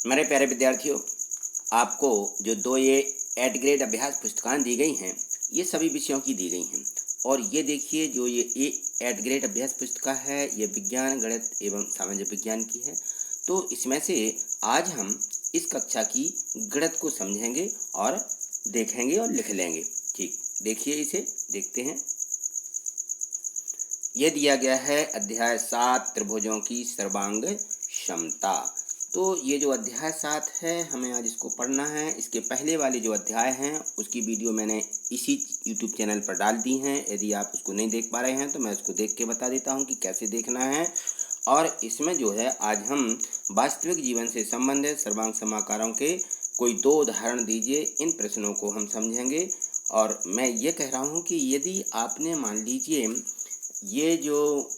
मेरे प्यारे विद्यार्थियों, आपको जो 2 ये 8 ग्रेड अभ्यास पुस्तिकाएँ दी गई हैं, ये सभी विषयों की दी गई हैं। और ये देखिए जो ये 8 ग्रेड अभ्यास पुस्तिका है, ये विज्ञान, गणित एवं सामाजिक विज्ञान की है। तो इसमें से आज हम इस कक्षा की गणित को समझेंगे और देखेंगे और लिख लेंगे। ठीक, देखिए इसे, देखते हैं। ये दिया गया है अध्याय 7 त्रिभुजों की सर्वांग क्षमता। तो ये जो अध्याय 7 है, हमें आज इसको पढ़ना है। इसके पहले वाले जो अध्याय हैं उसकी वीडियो मैंने इसी यूट्यूब चैनल पर डाल दी हैं। यदि आप उसको नहीं देख पा रहे हैं तो मैं उसको देख के बता देता हूँ कि कैसे देखना है। और इसमें जो है आज हम वास्तविक जीवन से संबंधित सर्वांग समाकारों के कोई 2 उदाहरण दीजिए, इन प्रश्नों को हम समझेंगे। और मैं ये कह रहा हूँ कि यदि आपने मान लीजिए ये जो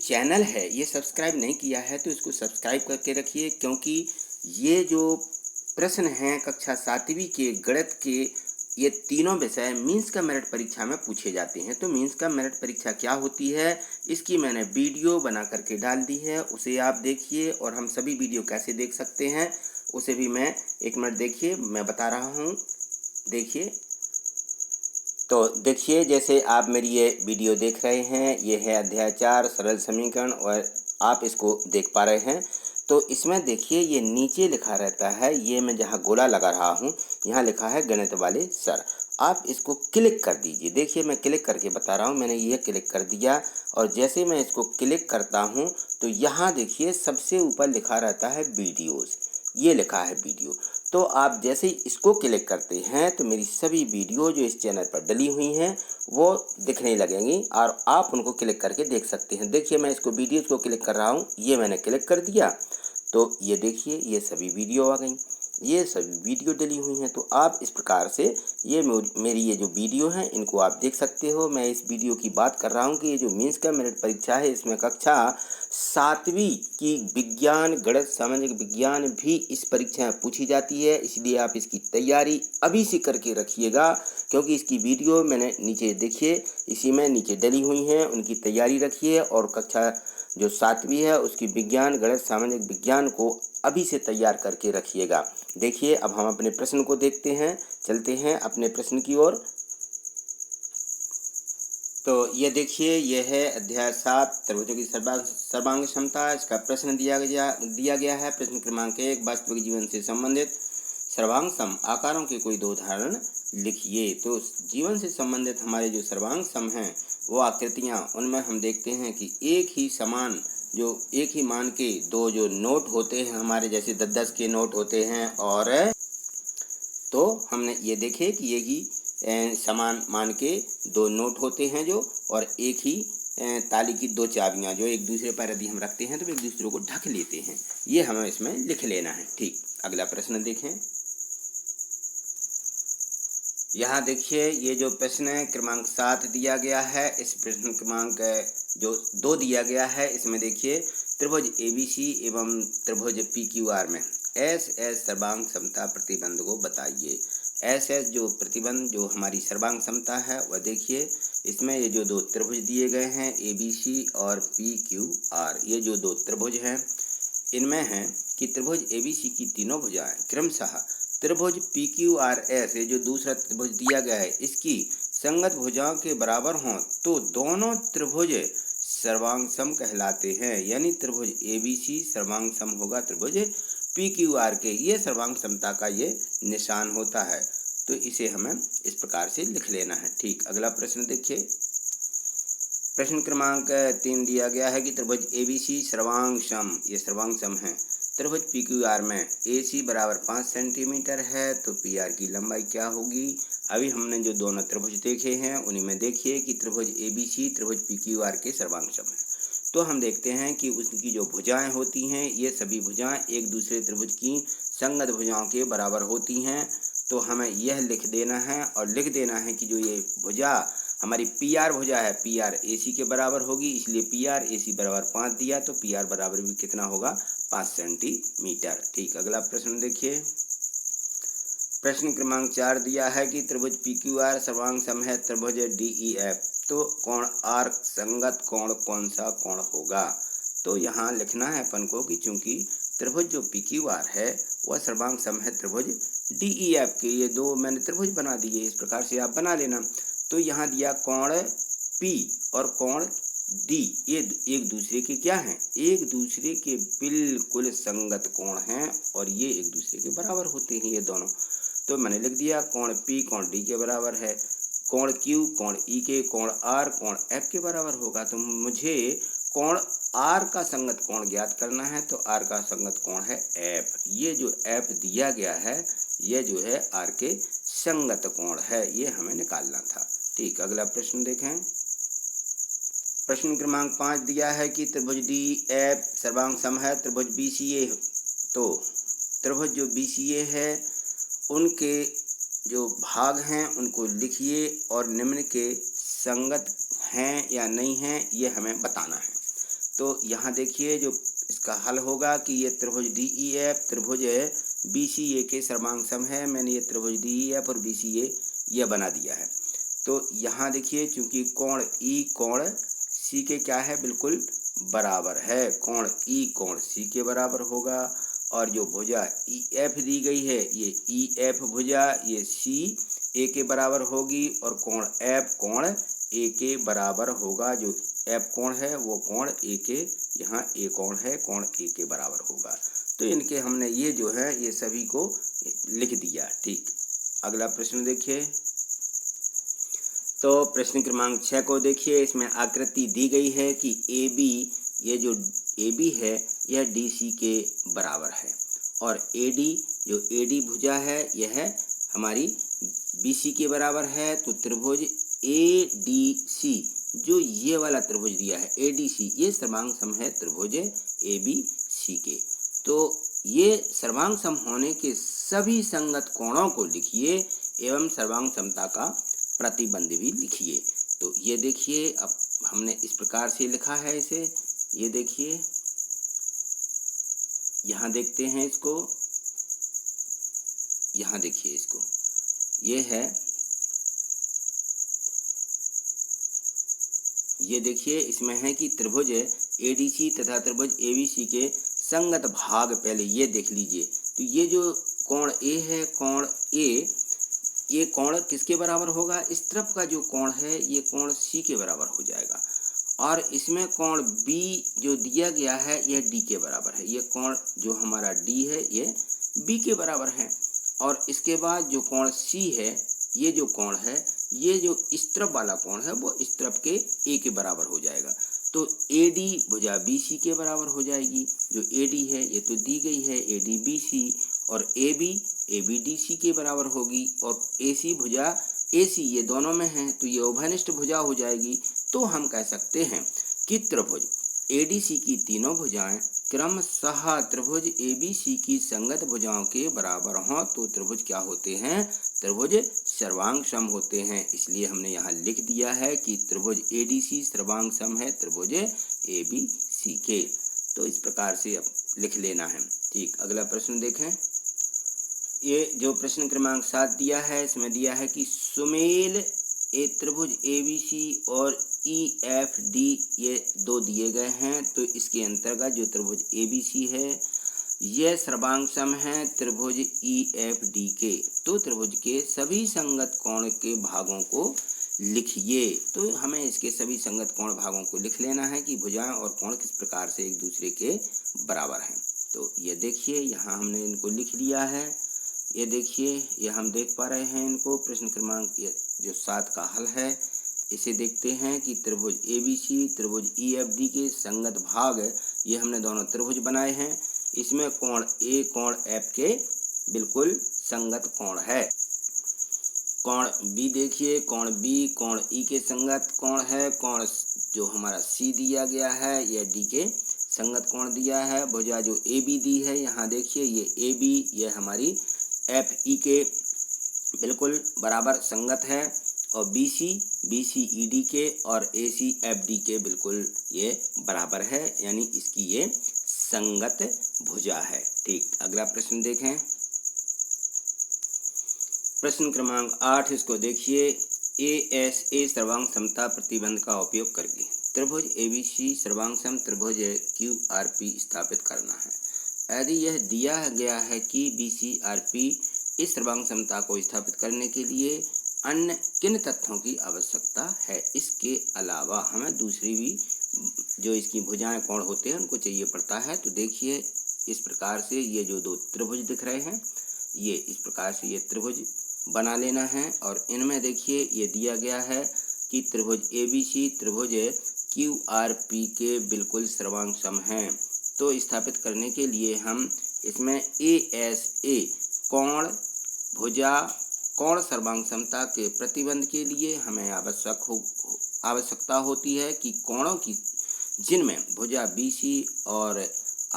चैनल है ये सब्सक्राइब नहीं किया है तो इसको सब्सक्राइब करके रखिए, क्योंकि ये जो प्रश्न हैं कक्षा 7वीं के गणित के, ये तीनों विषय मीन्स का मेरिट परीक्षा में पूछे जाते हैं। तो मीन्स का मेरिट परीक्षा क्या होती है, इसकी मैंने वीडियो बना करके डाल दी है, उसे आप देखिए। और हम सभी वीडियो कैसे देख सकते हैं उसे भी मैं 1 मिनट देखिए, मैं बता रहा हूँ। देखिए, तो देखिए जैसे आप मेरी ये वीडियो देख रहे हैं, ये है अध्याय 4 सरल समीकरण, और आप इसको देख पा रहे हैं। तो इसमें देखिए ये नीचे लिखा रहता है, ये मैं जहाँ गोला लगा रहा हूँ यहाँ लिखा है गणित वाले सर। आप इसको क्लिक कर दीजिए। देखिए मैं क्लिक करके बता रहा हूँ, मैंने ये क्लिक कर दिया। और जैसे मैं इसको क्लिक करता हूँ तो यहाँ देखिए सबसे ऊपर लिखा रहता है वीडियोज़, ये लिखा है वीडियो। तो आप जैसे ही इसको क्लिक करते हैं तो मेरी सभी वीडियो जो इस चैनल पर डली हुई हैं वो दिखने लगेंगी और आप उनको क्लिक करके देख सकते हैं। देखिए मैं इसको वीडियोज़ को क्लिक कर रहा हूँ, ये मैंने क्लिक कर दिया तो ये देखिए ये सभी वीडियो आ गई, ये सभी वीडियो डली हुई हैं। तो आप इस प्रकार से ये मेरी ये जो वीडियो हैं इनको आप देख सकते हो। मैं इस वीडियो की बात कर रहा हूँ कि ये जो मीन्स का मेरिट परीक्षा है, इसमें कक्षा 7वीं की विज्ञान, गणित, सामाजिक विज्ञान भी इस परीक्षा में पूछी जाती है। इसलिए आप इसकी तैयारी अभी से करके रखिएगा, क्योंकि इसकी वीडियो मैंने नीचे देखिए इसी में नीचे डली हुई हैं, उनकी तैयारी रखिए। और कक्षा जो 7वीं है उसकी विज्ञान, गणित, सामाजिक विज्ञान को अभी से तैयार करके रखिएगा। देखिए अब हम अपने प्रश्न को देखते हैं, चलते हैं अपने प्रश्न की ओर। तो ये देखिए ये है अध्याय 7 त्रिभुजों की सर्वांग क्षमता। इसका प्रश्न दिया गया है। प्रश्न क्रमांक 1, वास्तविक जीवन से संबंधित सर्वांग सम आकारों के कोई 2 उदाहरण लिखिए। तो जीवन से संबंधित हमारे जो सर्वांग सम हैं वो आकृतियाँ, उनमें हम देखते हैं कि एक ही मान के 2 जो नोट होते हैं हमारे, जैसे 10-10 के नोट होते हैं। और तो हमने ये देखे कि एक ही समान मान के 2 नोट होते हैं जो, और एक ही ताली की 2 चाबियाँ जो एक दूसरे पर यदि हम रखते हैं तो एक दूसरे को ढक लेते हैं। ये हमें इसमें लिख लेना है। ठीक, अगला प्रश्न देखें। यहाँ देखिए ये जो प्रश्न है क्रमांक 7 दिया गया है, इस प्रश्न क्रमांक जो 2 दिया गया है, इसमें देखिए त्रिभुज ABC एवं त्रिभुज PQR में SS सर्वांग क्षमता प्रतिबंध को बताइए। SS जो प्रतिबंध, जो हमारी सर्वांग क्षमता है वह देखिए, इसमें ये जो 2 त्रिभुज दिए गए हैं ABC और PQR, ये जो 2 त्रिभुज हैं इनमें है कि त्रिभुज ABC की तीनों भुजाएं क्रमशः त्रिभुज PQRS, ये जो दूसरा त्रिभुज दिया गया है, इसकी संगत भुजाओं के बराबर हों तो दोनों त्रिभुज सर्वांग सम कहलाते हैं। यानी त्रिभुज ABC सर्वांग सम होगा त्रिभुज PQR के। ये सर्वांग समता का ये निशान होता है। तो इसे हमें इस प्रकार से लिख लेना है। ठीक, अगला प्रश्न देखिए। प्रश्न क्रमांक 3 दिया गया है कि त्रिभुज ABC सर्वांग सम, ये सर्वांग सम है। त्रिभुज PQR में AC बराबर 5 सेंटीमीटर है तो PR की लंबाई क्या होगी। अभी हमने जो दोनों त्रिभुज देखे हैं उन्हीं में देखिए कि त्रिभुज ABC त्रिभुज PQR के सर्वांग सम है। तो हम देखते हैं कि उसकी जो भुजाएं होती हैं, ये सभी भुजाएं एक दूसरे त्रिभुज की संगत भुजाओं के बराबर होती हैं। तो हमें यह लिख देना है, और लिख देना है कि जो ये भुजा हमारी PR भुजा है, PR AC के बराबर होगी, इसलिए PR AC बराबर 5 दिया तो PR बराबर भी कितना होगा, 5 सेंटीमीटर। ठीक, अगला प्रश्न देखिए। प्रश्न क्रमांक 4 दिया है कि त्रिभुज PQR सर्वांग सम है त्रिभुज DEF, तो कोण R संगत कोण कौन सा कोण होगा। तो यहाँ लिखना है अपन को कि चूंकि त्रिभुज जो पी क्यू आर है वह सर्वांग सम है त्रिभुज डी ई एफ के। ये दो मैंने त्रिभुज बना दिए, इस प्रकार से आप बना लेना। तो यहाँ दिया कोण पी और कोण डी, ये एक दूसरे के क्या हैं, एक दूसरे के बिल्कुल संगत कोण हैं और ये एक दूसरे के बराबर होते हैं ये दोनों। तो मैंने लिख दिया कोण पी कोण डी के बराबर है, कोण क्यू कोण ई के, कोण आर कोण एफ के बराबर होगा। तो मुझे कोण आर का संगत कोण ज्ञात करना है, तो आर का संगत कोण है एफ। ये जो एफ दिया गया है ये जो है आर के संगत कोण है, ये हमें निकालना था। ठीक, अगला प्रश्न देखें। प्रश्न क्रमांक 5 दिया है कि त्रिभुज डी एफ सर्वांग सम है त्रिभुज बी सी ए। तो त्रिभुज जो बी सी ए है उनके जो भाग हैं उनको लिखिए और निम्न के संगत हैं या नहीं हैं ये हमें बताना है। तो यहाँ देखिए जो इसका हल होगा कि ये त्रिभुज डी ई एफ त्रिभुज बी सी ए के सर्वांग सम है। मैंने ये त्रिभुज डी ई एफ और बी सी ए यह बना दिया है। तो यहाँ देखिए चूंकि कोण ई कोण सी के क्या है, बिल्कुल बराबर है। कोण ई कोण सी के बराबर होगा और जो भुजा ई एफ दी गई है ये ई एफ भुजा ये सी ए के बराबर होगी और कोण एफ कोण ए के बराबर होगा। जो एफ कोण है वो कोण ए के, यहाँ ए कोण है कोण ए के बराबर होगा। तो इनके हमने ये जो है ये सभी को लिख दिया। ठीक, अगला प्रश्न देखिए। तो प्रश्न क्रमांक 6 को देखिए। इसमें आकृति दी गई है कि ए बी, ये जो ए बी है यह डी सी के बराबर है और ए डी जो ए डी भुजा है यह हमारी बी सी के बराबर है। तो त्रिभुज ए डी सी जो ये वाला त्रिभुज दिया है ए डी सी, ये सर्वांग सम है त्रिभुज ए बी सी के। तो ये सर्वांग सम होने के सभी संगत कोणों को लिखिए एवं सर्वांग समता का प्रतिबंध भी लिखिए। तो ये देखिए अब हमने इस प्रकार से लिखा है इसे, ये देखिए यहाँ देखते हैं इसको, यहाँ देखिए इसको, ये है, ये देखिए इसमें है कि त्रिभुज एडीसी तथा त्रिभुज एबीसी के संगत भाग पहले ये देख लीजिए। तो ये जो कोण ए है कोण ए, ये कोण किसके बराबर होगा, इस तरफ का जो कोण है ये कोण सी के बराबर हो जाएगा और इसमें कोण बी जो दिया गया है यह डी के बराबर है। ये कोण जो हमारा डी है ये बी के बराबर है और इसके बाद जो कोण सी है ये जो कोण है ये जो इस तरफ वाला कोण है वो इस तरफ के ए के बराबर हो जाएगा। तो ए डी भुजा बी सी के बराबर हो जाएगी। जो ए डी है ये तो दी गई है ए डी बी सी और ए बी डी सी के बराबर होगी और ए सी भुजा ए सी ये दोनों में है तो ये उभयनिष्ठ भुजा हो जाएगी। तो हम कह सकते हैं कि त्रिभुज एडीसी की तीनों भुजाएं क्रमशः त्रिभुज एबीसी की संगत भुजाओं के बराबर हों तो त्रिभुज क्या होते हैं, त्रिभुज सर्वांग सम होते हैं। इसलिए हमने यहाँ लिख दिया है कि त्रिभुज एडीसी सर्वांग सम है त्रिभुज एबीसी के। तो इस प्रकार से अब लिख लेना है। ठीक, अगला प्रश्न देखें। ये जो प्रश्न क्रमांक 7 दिया है इसमें दिया है कि सुमेल ए त्रिभुज एबीसी और ई एफ डी ये दो दिए गए हैं। तो इसके अंतर्गत जो त्रिभुज एबीसी है यह सर्वांग सम है त्रिभुज ई एफ डी के। तो त्रिभुज के सभी संगत कोण के भागों को लिखिए। तो हमें इसके सभी संगत कोण भागों को लिख लेना है कि भुजाएं और कोण किस प्रकार से एक दूसरे के बराबर हैं। तो ये देखिए यहाँ हमने इनको लिख लिया है। ये देखिए ये हम देख पा रहे हैं इनको। प्रश्न क्रमांक जो 7 का हल है इसे देखते हैं कि त्रिभुज एबीसी त्रिभुज ईएफडी के संगत भाग ये हमने दोनों त्रिभुज बनाए हैं। इसमें कोण ए कोण एफ के बिल्कुल संगत कोण है। कोण बी देखिए, कोण बी कोण ई के संगत कोण है। कोण जो हमारा सी दिया गया है यह डी के संगत कोण दिया है। भुजा जो ए बी दी है यहाँ देखिए ये ए बी ये हमारी एफ ई के बिल्कुल बराबर संगत है और बी सी ई डी के और ए सी एफ डी के बिल्कुल ये बराबर है, यानी इसकी ये संगत भुजा है। ठीक, अगला प्रश्न देखें। प्रश्न क्रमांक 8 इसको देखिए। ए सर्वांग समता प्रतिबंध का उपयोग करके त्रिभुज एबीसी सर्वांग सम त्रिभुज क्यू आर पी स्थापित करना है। यदि यह दिया गया है कि BCRP इस सर्वांग समता को स्थापित करने के लिए अन्य किन तथ्यों की आवश्यकता है। इसके अलावा हमें दूसरी भी जो इसकी भुजाएं कोण होते हैं उनको चाहिए पड़ता है। तो देखिए इस प्रकार से ये जो दो त्रिभुज दिख रहे हैं, ये इस प्रकार से ये त्रिभुज बना लेना है और इनमें देखिए ये दिया गया है कि त्रिभुज ABC त्रिभुज QRP के बिल्कुल सर्वांग सम हैं। तो स्थापित करने के लिए हम इसमें ASA कोण भुजा कोण सर्वांग समता के प्रतिबंध के लिए हमें आवश्यकता होती है कि कोणों की जिनमें भुजा BC और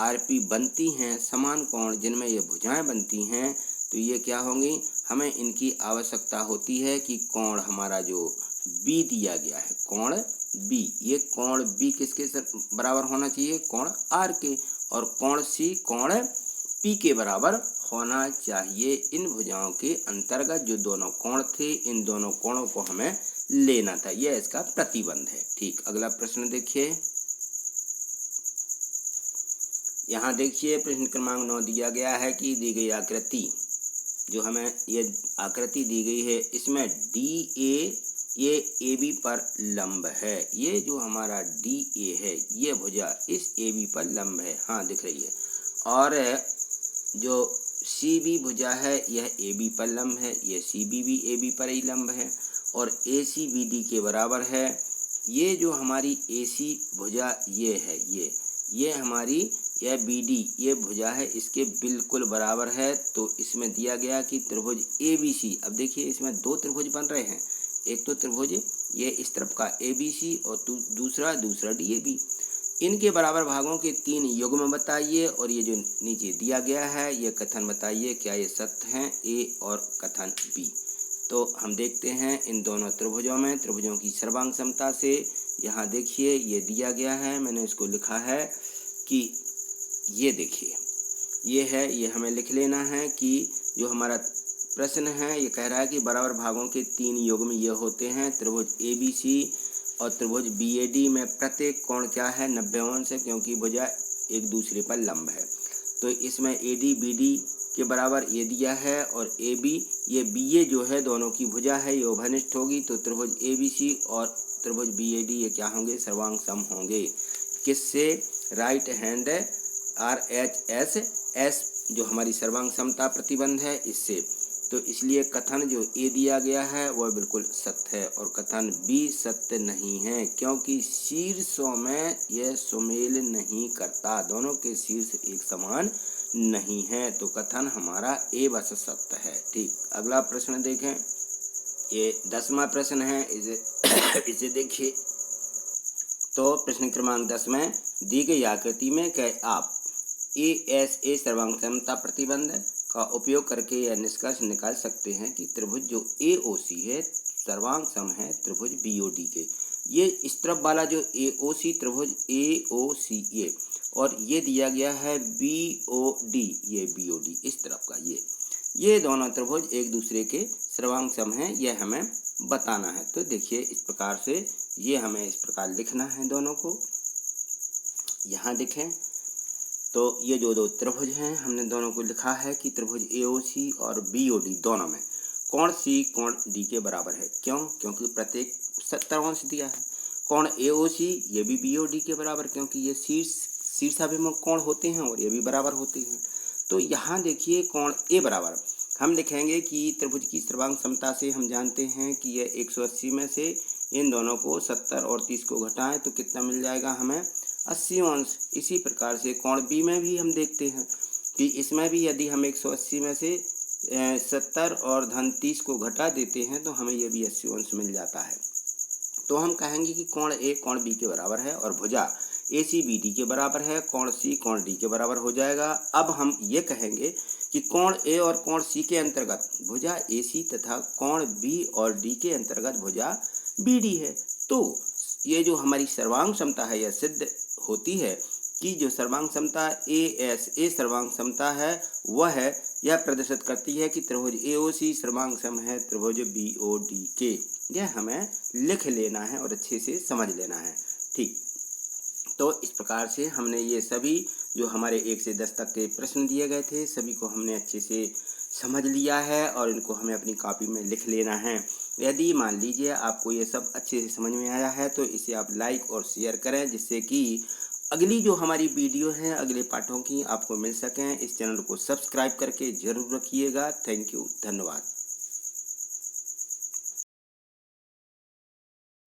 RP बनती हैं, समान कोण जिनमें ये भुजाएं बनती हैं, तो ये क्या होंगी, हमें इनकी आवश्यकता होती है कि कोण हमारा जो B दिया गया है, कोण B, ये कोण B किसके बराबर होना चाहिए, कोण R के, और कोण C कोण P के बराबर होना चाहिए। इन भुजाओं के अंतर्गत जो दोनों कोण थे, इन दोनों कोणों को हमें लेना था, यह इसका प्रतिबंध है। ठीक, अगला प्रश्न देखिए। यहाँ देखिए प्रश्न क्रमांक 9 दिया गया है कि दी गई आकृति, जो हमें ये आकृति दी गई है, इसमें DA ये AB पर लंब है। ये जो हमारा DA है, ये भुजा इस AB पर लंब है, हाँ दिख रही है, और जो CB भुजा है यह AB पर लंब है, यह CB भी AB पर ही लंब है, और AC BD के बराबर है। ये जो हमारी AC भुजा ये है, ये हमारी यह BD ये भुजा है, इसके बिल्कुल बराबर है। तो इसमें दिया गया कि त्रिभुज ABC, अब देखिए इसमें दो त्रिभुज बन रहे हैं, एक तो त्रिभुज ये इस तरफ का ABC और दूसरा DAB, इनके बराबर भागों के 3 युग्म बताइए और ये जो नीचे दिया गया है ये कथन बताइए क्या ये सत्य हैं, A और कथन B। तो हम देखते हैं इन दोनों त्रिभुजों में त्रिभुजों की सर्वांग समता से। यहाँ देखिए ये दिया गया है, मैंने इसको लिखा है कि ये देखिए ये है, ये हमें लिख लेना है कि जो हमारा प्रश्न है ये कह रहा है कि बराबर भागों के 3 युग्म ये होते हैं, त्रिभुज ABC और त्रिभुज BAD में प्रत्येक कोण क्या है, 90 अंश है, क्योंकि भुजा एक दूसरे पर लंब है। तो इसमें AD BD के बराबर ये दिया है, और AB ये BA जो है दोनों की भुजा है, ये उभयनिष्ठ होगी। तो त्रिभुज ABC और त्रिभुज BAD ये क्या होंगे, सर्वांग सम होंगे। किससे, राइट हैंड RHS जो हमारी सर्वांग समता प्रतिबंध है इससे। तो इसलिए कथन जो A दिया गया है वह बिल्कुल सत्य है, और कथन B सत्य नहीं है, क्योंकि शीर्षों में यह सुमेल नहीं करता, दोनों के शीर्ष एक समान नहीं है। तो कथन हमारा A बस सत्य है। ठीक, अगला प्रश्न देखें, ये 10वां प्रश्न है, इसे देखिए। तो प्रश्न क्रमांक 10 में दी गई आकृति में क्या आप ASA सर्वांग समता प्रतिबंध का उपयोग करके यह निष्कर्ष निकाल सकते हैं कि त्रिभुज जो AOC है सर्वांग सम है त्रिभुज BOD के। ये इस तरफ वाला जो AOC त्रिभुज AOCA, और ये दिया गया है BOD, ये BOD इस तरफ का, ये दोनों त्रिभुज एक दूसरे के सर्वांग सम हैं, यह हमें बताना है। तो देखिए इस प्रकार से ये हमें इस प्रकार लिखना है दोनों को। यहाँ देखें तो ये जो दो त्रिभुज हैं हमने दोनों को लिखा है कि त्रिभुज AOC और BOD दोनों में कोण C कोण D के बराबर है। क्यों? क्योंकि प्रत्येक 70 अंश दिया है। कोण AOC ये भी BOD के बराबर, क्योंकि ये शीर्षाभिमुख कोण होते हैं और ये भी बराबर होते हैं। तो यहाँ देखिए कोण A बराबर हम लिखेंगे कि त्रिभुज की सर्वांग समता से हम जानते हैं कि यह 180 में से इन दोनों को 70 और 30 को घटाएं तो कितना मिल जाएगा हमें, 80 अंश। इसी प्रकार से कोण B में भी हम देखते हैं कि इसमें भी यदि हम 180 में से 70 और धन 30 को घटा देते हैं तो हमें यह भी 80 अंश मिल जाता है। तो हम कहेंगे कि कोण A कोण B के बराबर है और भुजा ACBD के बराबर है, कोण C कोण D के बराबर हो जाएगा। अब हम ये कहेंगे कि कोण A और कोण C के अंतर्गत भुजा AC तथा कोण B और D के अंतर्गत भुजा BD है। तो ये जो हमारी सर्वांग समता है यह सिद्ध होती है कि जो सर्वांग समता ASA सर्वांग समता है वह यह प्रदर्शित करती है कि त्रिभुज AOC सर्वांग सम है त्रिभुज BOD के। यह हमें लिख लेना है और अच्छे से समझ लेना है। ठीक, तो इस प्रकार से हमने ये सभी जो हमारे 1 से 10 तक के प्रश्न दिए गए थे, सभी को हमने अच्छे से समझ लिया है और इनको हमें अपनी कॉपी में लिख लेना है। यदि मान लीजिए आपको ये सब अच्छे से समझ में आया है तो इसे आप लाइक और शेयर करें, जिससे कि अगली जो हमारी वीडियो है अगले पाठों की आपको मिल सकें। इस चैनल को सब्सक्राइब करके ज़रूर रखिएगा। थैंक यू, धन्यवाद।